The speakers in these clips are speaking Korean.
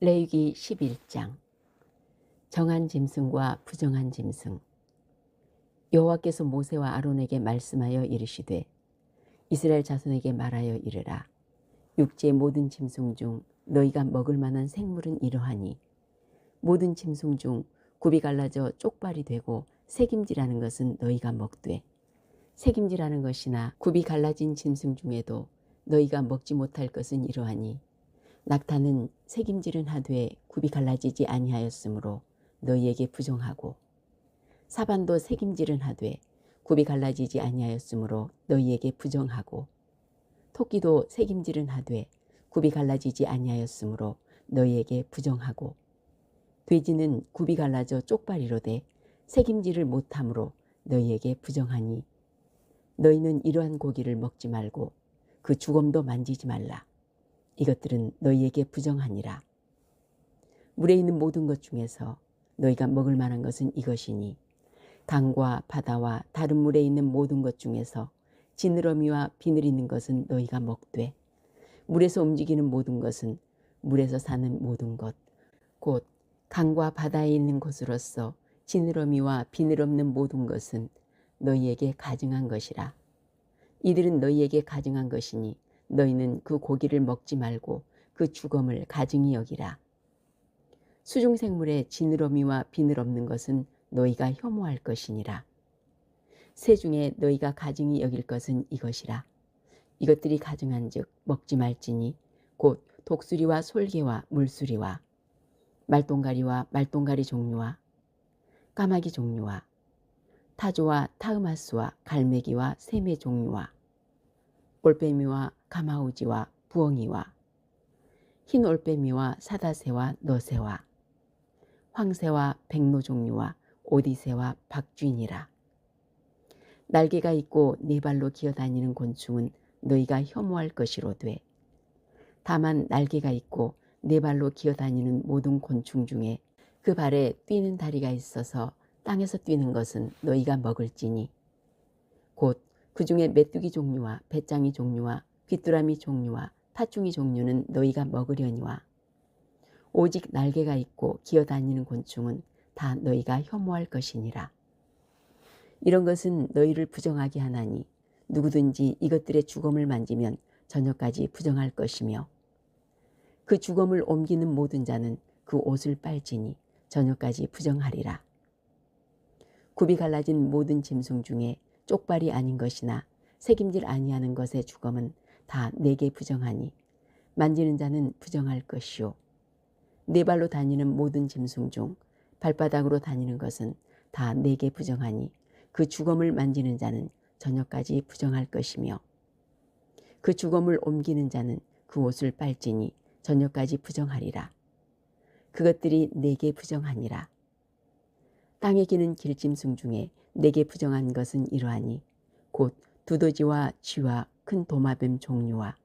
레위기 11장. 정한 짐승과 부정한 짐승. 여호와께서 모세와 아론에게 말씀하여 이르시되 이스라엘 자손에게 말하여 이르라. 육지의 모든 짐승 중 너희가 먹을 만한 생물은 이러하니 모든 짐승 중 굽이 갈라져 쪽발이 되고 새김질하는 것은 너희가 먹되 새김질하는 것이나 굽이 갈라진 짐승 중에도 너희가 먹지 못할 것은 이러하니 낙타는 새김질은 하되 굽이 갈라지지 아니하였으므로 너희에게 부정하고 사반도 새김질은 하되 굽이 갈라지지 아니하였으므로 너희에게 부정하고 토끼도 새김질은 하되 굽이 갈라지지 아니하였으므로 너희에게 부정하고 돼지는 굽이 갈라져 쪽발이로되 새김질을 못함으로 너희에게 부정하니 너희는 이러한 고기를 먹지 말고 그 주검도 만지지 말라. 이것들은 너희에게 부정하니라. 물에 있는 모든 것 중에서 너희가 먹을 만한 것은 이것이니 강과 바다와 다른 물에 있는 모든 것 중에서 지느러미와 비늘 있는 것은 너희가 먹되 물에서 움직이는 모든 것은 물에서 사는 모든 것 곧 강과 바다에 있는 것으로서 지느러미와 비늘 없는 모든 것은 너희에게 가증한 것이라. 이들은 너희에게 가증한 것이니 너희는 그 고기를 먹지 말고 그 주검을 가증히 여기라. 수중생물의 지느러미와 비늘 없는 것은 너희가 혐오할 것이니라. 새 중에 너희가 가증히 여길 것은 이것이라. 이것들이 가증한즉 먹지 말지니 곧 독수리와 솔개와 물수리와 말똥가리와 말똥가리 종류와 까마귀 종류와 타조와 타흐마스와 갈매기와 새매 종류와 올빼미와 가마우지와 부엉이와 흰 올빼미와 사다새와 너새와 황새와 백로 종류와 오디새와 박쥐니라. 날개가 있고 네 발로 기어다니는 곤충은 너희가 혐오할 것이로되 다만 날개가 있고 네 발로 기어다니는 모든 곤충 중에 그 발에 뛰는 다리가 있어서 땅에서 뛰는 것은 너희가 먹을지니 곧 그 중에 메뚜기 종류와 배짱이 종류와 귀뚜라미 종류와 팥중이 종류는 너희가 먹으려니와 오직 날개가 있고 기어다니는 곤충은 다 너희가 혐오할 것이니라. 이런 것은 너희를 부정하게 하나니 누구든지 이것들의 주검을 만지면 저녁까지 부정할 것이며 그 주검을 옮기는 모든 자는 그 옷을 빨지니 저녁까지 부정하리라. 굽이 갈라진 모든 짐승 중에 쪽발이 아닌 것이나 새김질 아니하는 것의 주검은 다 내게 부정하니 만지는 자는 부정할 것이요 네 발로 다니는 모든 짐승 중 발바닥으로 다니는 것은 다 내게 부정하니 그 주검을 만지는 자는 저녁까지 부정할 것이며 그 주검을 옮기는 자는 그 옷을 빨지니 저녁까지 부정하리라. 그것들이 내게 부정하니라. 땅에 기는 길짐승 중에 내게 부정한 것은 이러하니 곧 두더지와 쥐와 큰 도마뱀 종류와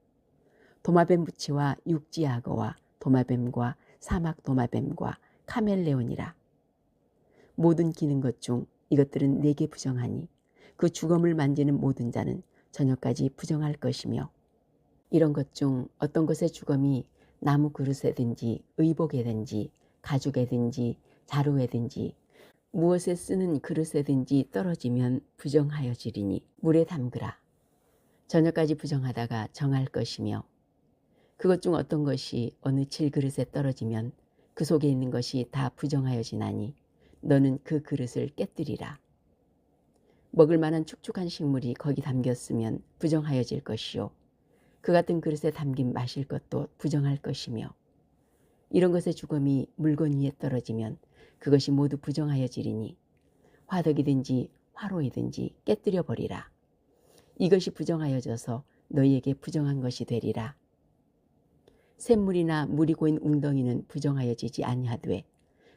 도마뱀 부치와 육지 악어와 도마뱀과 사막 도마뱀과 카멜레온이라. 모든 기는 것 중 이것들은 내게 부정하니 그 주검을 만지는 모든 자는 저녁까지 부정할 것이며 이런 것 중 어떤 것의 주검이 나무 그릇에든지 의복에든지 가죽에든지 자루에든지 무엇에 쓰는 그릇에든지 떨어지면 부정하여지리니 물에 담그라. 저녁까지 부정하다가 정할 것이며 그것 중 어떤 것이 어느 질그릇에 떨어지면 그 속에 있는 것이 다 부정하여지나니 너는 그 그릇을 깨뜨리라. 먹을 만한 축축한 식물이 거기 담겼으면 부정하여질 것이요 그 같은 그릇에 담긴 마실 것도 부정할 것이며 이런 것의 주검이 물건 위에 떨어지면 그것이 모두 부정하여지리니 화덕이든지 화로이든지 깨뜨려 버리라. 이것이 부정하여져서 너희에게 부정한 것이 되리라. 샘물이나 물이 고인 웅덩이는 부정하여지지 아니하되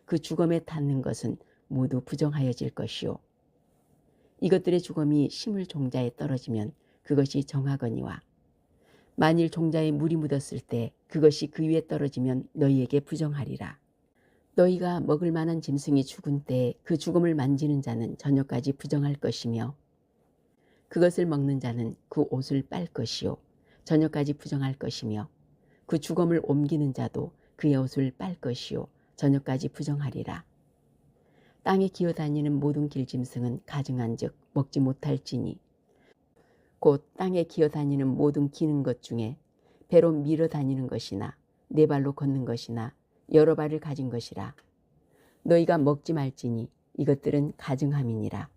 그 주검에 닿는 것은 모두 부정하여질 것이요 이것들의 주검이 심을 종자에 떨어지면 그것이 정하거니와 만일 종자에 물이 묻었을 때 그것이 그 위에 떨어지면 너희에게 부정하리라. 너희가 먹을 만한 짐승이 죽은 때에 그 죽음을 만지는 자는 저녁까지 부정할 것이며 그것을 먹는 자는 그 옷을 빨 것이요 저녁까지 부정할 것이며 그 죽음을 옮기는 자도 그의 옷을 빨 것이요 저녁까지 부정하리라. 땅에 기어다니는 모든 길짐승은 가증한즉 먹지 못할지니 곧 땅에 기어다니는 모든 기는 것 중에 배로 밀어 다니는 것이나 네 발로 걷는 것이나 여러 발을 가진 것이라. 너희가 먹지 말지니 이것들은 가증함이니라.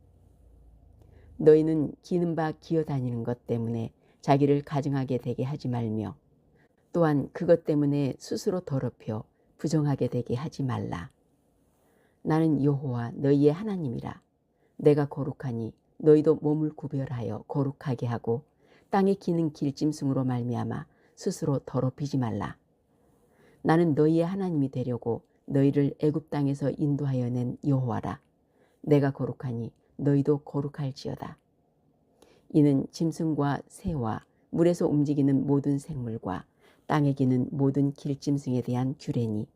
너희는 기는 바 기어다니는 것 때문에 자기를 가증하게 되게 하지 말며 또한 그것 때문에 스스로 더럽혀 부정하게 되게 하지 말라. 나는 여호와 너희의 하나님이라. 내가 거룩하니 너희도 몸을 구별하여 거룩하게 하고 땅에 기는 길짐승으로 말미암아 스스로 더럽히지 말라. 나는 너희의 하나님이 되려고 너희를 애굽 땅에서 인도하여 낸 여호와라. 내가 거룩하니 너희도 거룩할지어다. 이는 짐승과 새와 물에서 움직이는 모든 생물과 땅에 기는 모든 길짐승에 대한 규례니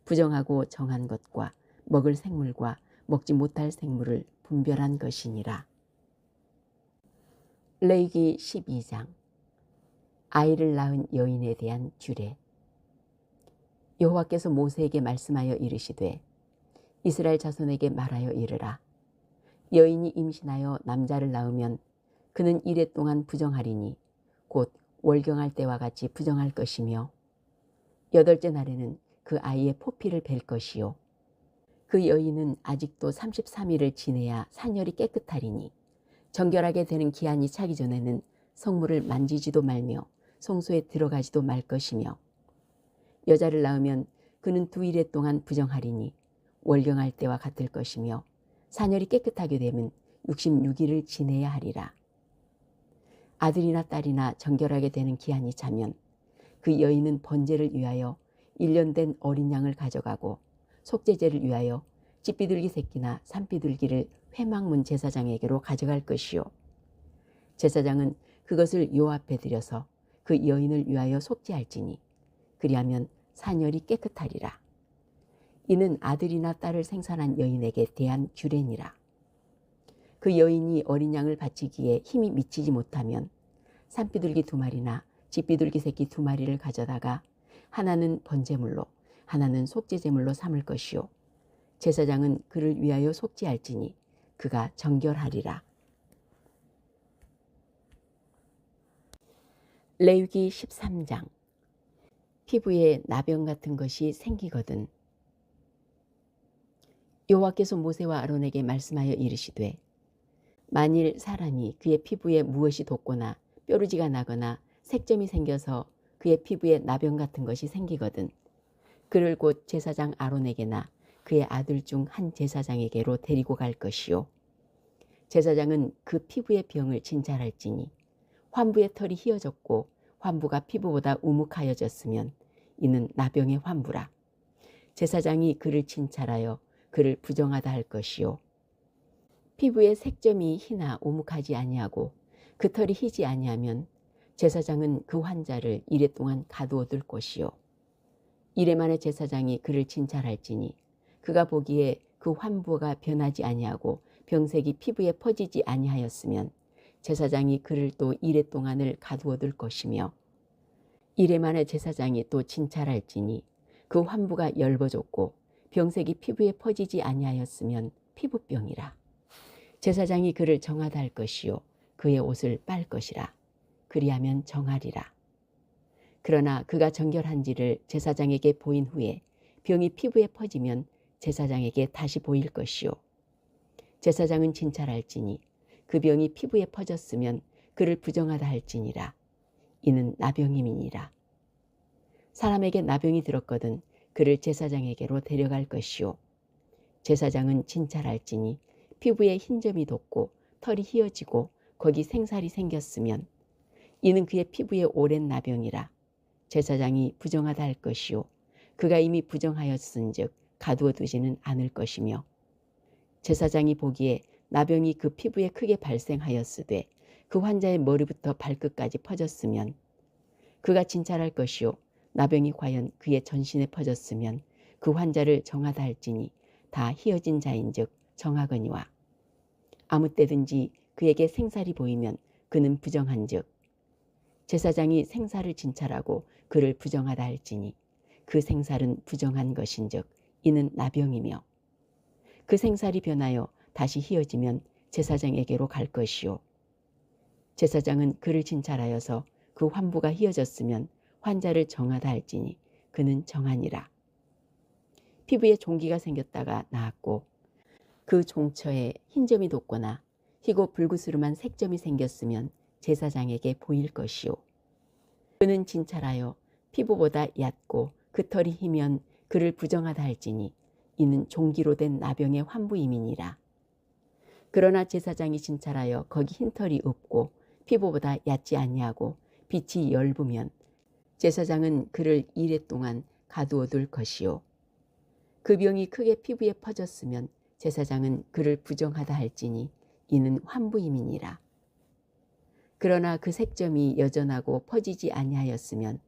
부정하고 정한 것과 먹을 생물과 먹지 못할 생물을 분별한 것이니라. 레위기 12장. 아이를 낳은 여인에 대한 규례. 여호와께서 모세에게 말씀하여 이르시되 이스라엘 자손에게 말하여 이르라. 여인이 임신하여 남자를 낳으면 그는 이레 동안 부정하리니 곧 월경할 때와 같이 부정할 것이며 8째 날에는 그 아이의 포피를 벨 것이요 그 여인은 아직도 33일을 지내야 산열이 깨끗하리니 정결하게 되는 기한이 차기 전에는 성물을 만지지도 말며 성소에 들어가지도 말 것이며 여자를 낳으면 그는 2일 동안 부정하리니 월경할 때와 같을 것이며 산열이 깨끗하게 되면 66일을 지내야 하리라. 아들이나 딸이나 정결하게 되는 기한이 차면 그 여인은 번제를 위하여 1년 된 어린 양을 가져가고 속죄제를 위하여 찢비둘기 새끼나 산비둘기를 회막문 제사장에게로 가져갈 것이요 제사장은 그것을 요 앞에 들여서 그 여인을 위하여 속죄할지니 그리하면 산열이 깨끗하리라. 이는 아들이나 딸을 생산한 여인에게 대한 규례니라. 그 여인이 어린 양을 바치기에 힘이 미치지 못하면 산비둘기 2마리나 찢비둘기 새끼 2마리를 가져다가 하나는 번제물로 하나는 속죄제물로 삼을 것이요 제사장은 그를 위하여 속죄할지니 그가 정결하리라. 레위기 13장. 피부에 나병 같은 것이 생기거든 여호와께서 모세와 아론에게 말씀하여 이르시되 만일 사람이 그의 피부에 무엇이 돋거나 뾰루지가 나거나 색점이 생겨서 그의 피부에 나병 같은 것이 생기거든 그를 곧 제사장 아론에게나 그의 아들 중 한 제사장에게로 데리고 갈 것이요 제사장은 그 피부의 병을 진찰할지니 환부의 털이 휘어졌고 환부가 피부보다 우묵하여졌으면 이는 나병의 환부라. 제사장이 그를 진찰하여 그를 부정하다 할 것이요 피부의 색점이 희나 우묵하지 아니하고 그 털이 희지 아니하면 제사장은 그 환자를 이레 동안 가두어 둘 것이요 이레 만에 제사장이 그를 진찰할지니 그가 보기에 그 환부가 변하지 아니하고 병색이 피부에 퍼지지 아니하였으면 제사장이 그를 또 이레 동안을 가두어 둘 것이며 이레 만에 제사장이 또 진찰할지니 그 환부가 엷어졌고 병색이 피부에 퍼지지 아니하였으면 피부병이라. 제사장이 그를 정하다 할 것이요 그의 옷을 빨 것이라. 그리하면 정하리라. 그러나 그가 정결한지를 제사장에게 보인 후에 병이 피부에 퍼지면 제사장에게 다시 보일 것이요 제사장은 진찰할지니 그 병이 피부에 퍼졌으면 그를 부정하다 할지니라. 이는 나병임이니라. 사람에게 나병이 들었거든 그를 제사장에게로 데려갈 것이요 제사장은 진찰할지니 피부에 흰점이 돋고 털이 휘어지고 거기 생살이 생겼으면 이는 그의 피부에 오랜 나병이라. 제사장이 부정하다 할 것이요 그가 이미 부정하였은즉 가두어 두지는 않을 것이며 제사장이 보기에 나병이 그 피부에 크게 발생하였으되 그 환자의 머리부터 발끝까지 퍼졌으면 그가 진찰할 것이요 나병이 과연 그의 전신에 퍼졌으면 그 환자를 정하다 할지니 다 희어진 자인즉 정하거니와 아무 때든지 그에게 생살이 보이면 그는 부정한즉 제사장이 생살을 진찰하고 그를 부정하다 할지니 그 생살은 부정한 것인즉 이는 나병이며 그 생살이 변하여 다시 희어지면 제사장에게로 갈 것이요 제사장은 그를 진찰하여서 그 환부가 희어졌으면 환자를 정하다 할지니 그는 정하니라. 피부에 종기가 생겼다가 나았고 그 종처에 흰점이 돋거나 희고 불구스름한 색점이 생겼으면 제사장에게 보일 것이요 그는 진찰하여 피부보다 얕고 그 털이 희면 그를 부정하다 할지니 이는 종기로 된 나병의 환부임이니라. 그러나 제사장이 진찰하여 거기 흰 털이 없고 피부보다 얕지 아니하고 빛이 엷으면 제사장은 그를 이레 동안 가두어둘 것이요 그 병이 크게 피부에 퍼졌으면 제사장은 그를 부정하다 할지니 이는 환부임이니라. 그러나 그 색점이 여전하고 퍼지지 아니하였으면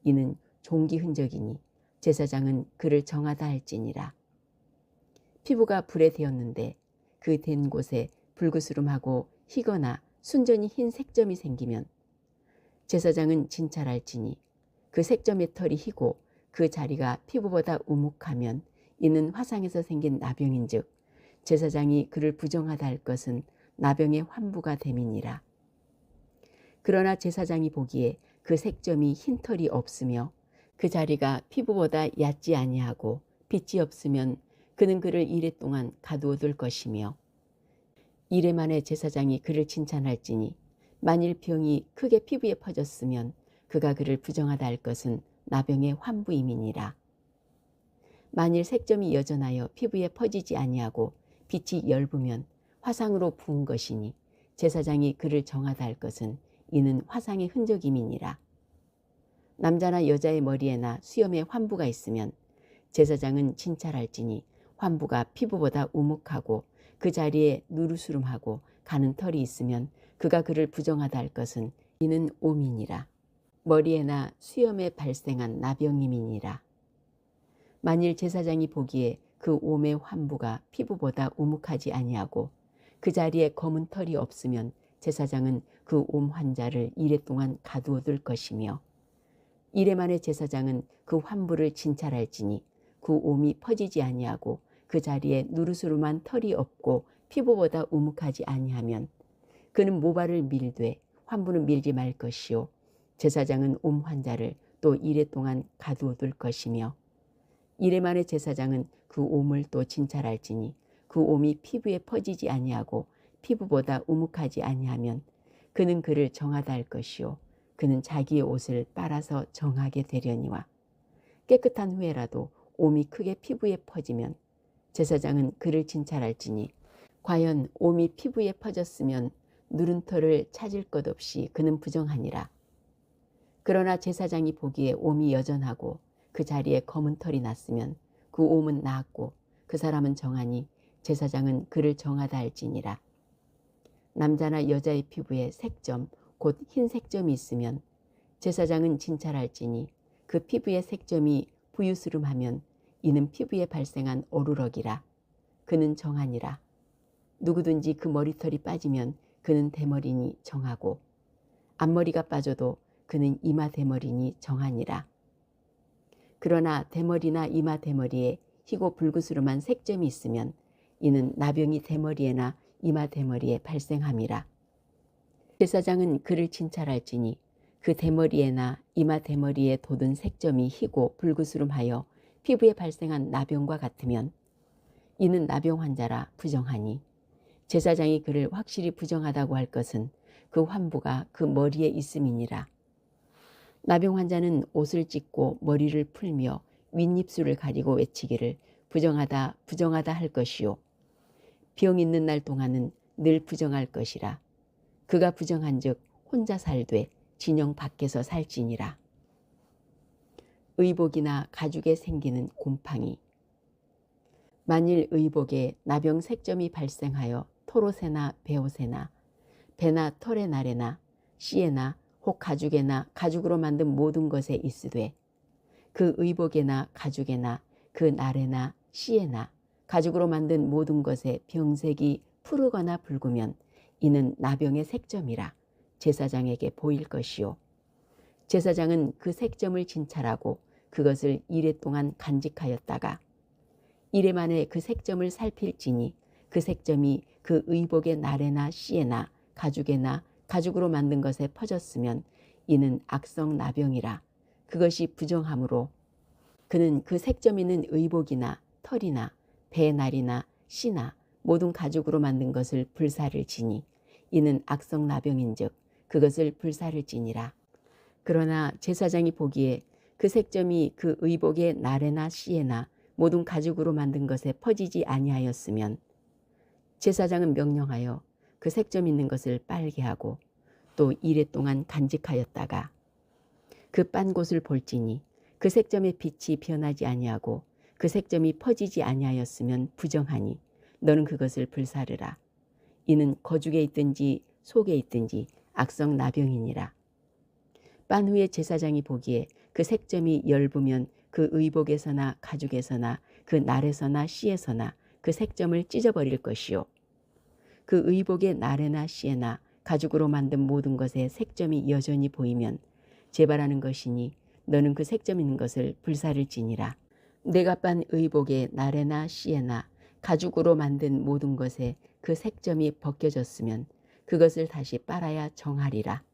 이는 종기 흔적이니 제사장은 그를 정하다 할지니라. 피부가 불에 데었는데 그 댄 곳에 불구스름하고 희거나 순전히 흰 색점이 생기면 제사장은 진찰할지니 그 색점의 털이 희고 그 자리가 피부보다 우묵하면 이는 화상에서 생긴 나병인즉 제사장이 그를 부정하다 할 것은 나병의 환부가 됨이니라. 그러나 제사장이 보기에 그 색점이 흰 털이 없으며 그 자리가 피부보다 얕지 아니하고 빛이 없으면 그는 그를 이레 동안 가두어둘 것이며 이레 만에 제사장이 그를 칭찬할지니 만일 병이 크게 피부에 퍼졌으면 그가 그를 부정하다 할 것은 나병의 환부임이니라. 만일 색점이 여전하여 피부에 퍼지지 아니하고 빛이 엷으면 화상으로 부은 것이니 제사장이 그를 정하다 할 것은 이는 화상의 흔적임이니라. 남자나 여자의 머리에나 수염에 환부가 있으면 제사장은 진찰할지니 환부가 피부보다 우묵하고 그 자리에 누르스름하고 가는 털이 있으면 그가 그를 부정하다 할 것은 이는 옴이니라. 머리에나 수염에 발생한 나병임이니라. 만일 제사장이 보기에 그 옴의 환부가 피부보다 우묵하지 아니하고 그 자리에 검은 털이 없으면 제사장은 그 옴 환자를 이레 동안 가두어둘 것이며 이레 만에 제사장은 그 환부를 진찰할지니 그 옴이 퍼지지 아니하고 그 자리에 누르스름한 털이 없고 피부보다 우묵하지 아니하면 그는 모발을 밀되 환부는 밀지 말 것이요 제사장은 옴 환자를 또 이레 동안 가두어둘 것이며 이레 만에 제사장은 그 옴을 또 진찰할지니 그 옴이 피부에 퍼지지 아니하고 피부보다 우묵하지 아니하면 그는 그를 정하다 할 것이요 그는 자기의 옷을 빨아서 정하게 되려니와 깨끗한 후에라도 옴이 크게 피부에 퍼지면 제사장은 그를 진찰할지니 과연 옴이 피부에 퍼졌으면 누른 털을 찾을 것 없이 그는 부정하니라. 그러나 제사장이 보기에 옴이 여전하고 그 자리에 검은 털이 났으면 그 옴은 나았고 그 사람은 정하니 제사장은 그를 정하다 할지니라. 남자나 여자의 피부에 색점 곧 흰 색점이 있으면 제사장은 진찰할지니 그 피부의 색점이 부유스름하면 이는 피부에 발생한 오르럭이라. 그는 정하니라. 누구든지 그 머리털이 빠지면 그는 대머리니 정하고 앞머리가 빠져도 그는 이마 대머리니 정하니라. 그러나 대머리나 이마 대머리에 희고 불구스름한 색점이 있으면 이는 나병이 대머리에나 이마 대머리에 발생함이라. 제사장은 그를 진찰할지니 그 대머리에나 이마 대머리에 돋은 색점이 희고 불구스름하여 피부에 발생한 나병과 같으면 이는 나병 환자라 부정하니 제사장이 그를 확실히 부정하다고 할 것은 그 환부가 그 머리에 있음이니라. 나병 환자는 옷을 찢고 머리를 풀며 윗입술을 가리고 외치기를 부정하다 부정하다 할 것이요 병 있는 날 동안은 늘 부정할 것이라. 그가 부정한즉 혼자 살되 진영 밖에서 살지니라. 의복이나 가죽에 생기는 곰팡이. 만일 의복에 나병 색점이 발생하여 토롯에나 베옷에나 배나 털의 날에나 씨에나 혹 가죽에나 가죽으로 만든 모든 것에 있으되 그 의복에나 가죽에나 그 날에나 씨에나 가죽으로 만든 모든 것에 병색이 푸르거나 붉으면 이는 나병의 색점이라 제사장에게 보일 것이요 제사장은 그 색점을 진찰하고 그 그것을 이래 동안 간직하였다가 이래 만에 그 색점을 살필지니 그 색점이 그 의복의 나래나 씨에나 가죽에나 가죽으로 만든 것에 퍼졌으면 이는 악성 나병이라. 그것이 부정함으로 그는 그 색점 있는 의복이나 털이나 배날이나 씨나 모든 가죽으로 만든 것을 불사를 지니 이는 악성 나병인즉 그것을 불사를 지니라. 그러나 제사장이 보기에 그 색점이 그 의복의 나래나 씨에나 모든 가죽으로 만든 것에 퍼지지 아니하였으면 제사장은 명령하여 그 색점 있는 것을 빨게 하고 또 이래 동안 간직하였다가 그 빤 곳을 볼지니 그 색점의 빛이 변하지 아니하고 그 색점이 퍼지지 아니하였으면 부정하니 너는 그것을 불사르라. 이는 거죽에 있든지 속에 있든지 악성 나병이니라. 빤 후에 제사장이 보기에 그 색점이 엷으면 그 의복에서나 가죽에서나 그 날에서나 씨에서나 그 색점을 찢어버릴 것이요 그 의복의 날에나 씨에나 가죽으로 만든 모든 것에 색점이 여전히 보이면 재발하는 것이니 너는 그 색점 있는 것을 불사를지니라. 내가 빤 의복의 날에나 씨에나 가죽으로 만든 모든 것에 그 색점이 벗겨졌으면 그것을 다시 빨아야 정하리라.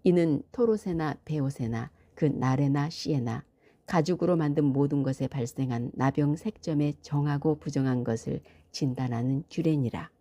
이는 토롯에나 베옷에나 그 날에나 씨에나 가죽으로 만든 모든 것에 발생한 나병 색점에 정하고 부정한 것을 진단하는 규례니라.